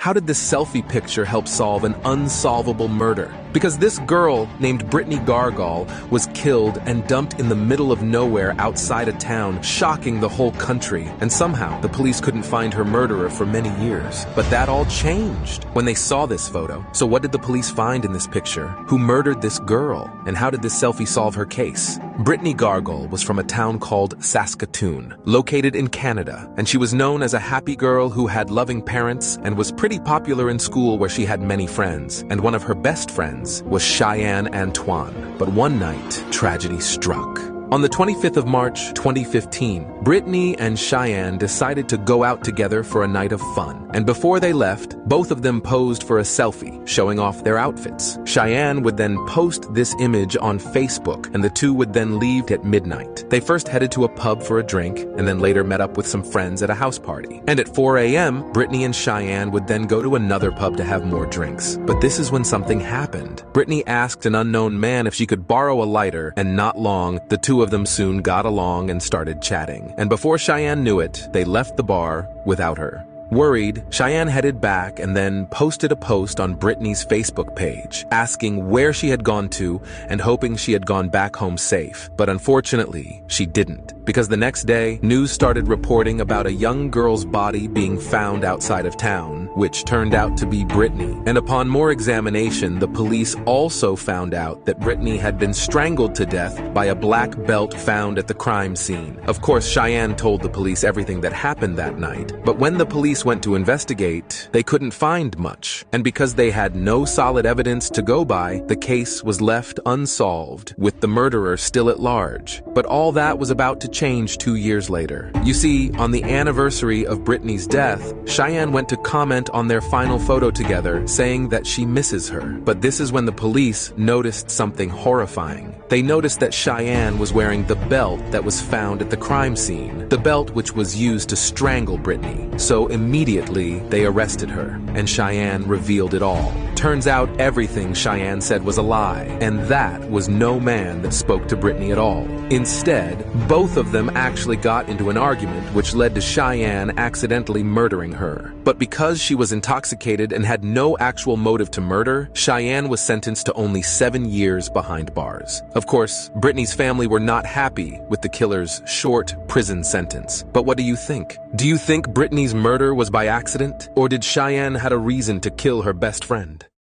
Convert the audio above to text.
how did this selfie picture help solve an unsolvable murder? Because this girl named Brittany Gargall was killed and dumped in the middle of nowhere outside a town, shocking the whole country. And somehow, the police couldn't find her murderer for many years. But that all changed when they saw this photo. So what did the police find in this picture? Who murdered this girl? And how did this selfie solve her case? Brittany Gargall was from a town called Saskatoon, located in Canada, and she was known as a happy girl who had loving parents and was pretty popular in school where she had many friends. And one of her best friends was Cheyenne Antoine. But one night, tragedy struck. On the 25th of March, 2015, Brittany and Cheyenne decided to go out together for a night of fun. And before they left, both of them posed for a selfie, showing off their outfits. Cheyenne would then post this image on Facebook, and the two would then leave at midnight. They first headed to a pub for a drink, and then later met up with some friends at a house party. And at 4 a.m., Brittany and Cheyenne would then go to another pub to have more drinks. But this is when something happened. Brittany asked an unknown man if she could borrow a lighter, and not long, the two of them soon got along and started chatting. And before Cheyenne knew it, they left the bar without her. Worried, Cheyenne headed back and then posted a post on Brittany's Facebook page, asking where she had gone to and hoping she had gone back home safe. But unfortunately, she didn't, because the next day, news started reporting about a young girl's body being found outside of town, which turned out to be Brittany. And upon more examination, the police also found out that Brittany had been strangled to death by a black belt found at the crime scene. Of course, Cheyenne told the police everything that happened that night, but when the police went to investigate, they couldn't find much. And because they had no solid evidence to go by, the case was left unsolved, with the murderer still at large. But all that was about to change 2 years later. You see, on the anniversary of Brittany's death, Cheyenne went to comment on their final photo together, saying that she misses her. But this is when the police noticed something horrifying. They noticed that Cheyenne was wearing the belt that was found at the crime scene, the belt which was used to strangle Brittany. So immediately, they arrested her, and Cheyenne revealed it all. Turns out everything Cheyenne said was a lie, and that was no man that spoke to Brittany at all. Instead, both of them actually got into an argument which led to Cheyenne accidentally murdering her. But because she was intoxicated and had no actual motive to murder, Cheyenne was sentenced to only 7 years behind bars. Of course, Brittany's family were not happy with the killer's short prison sentence. But what do you think? Do you think Brittany's murder was by accident? Or did Cheyenne have a reason to kill her best friend?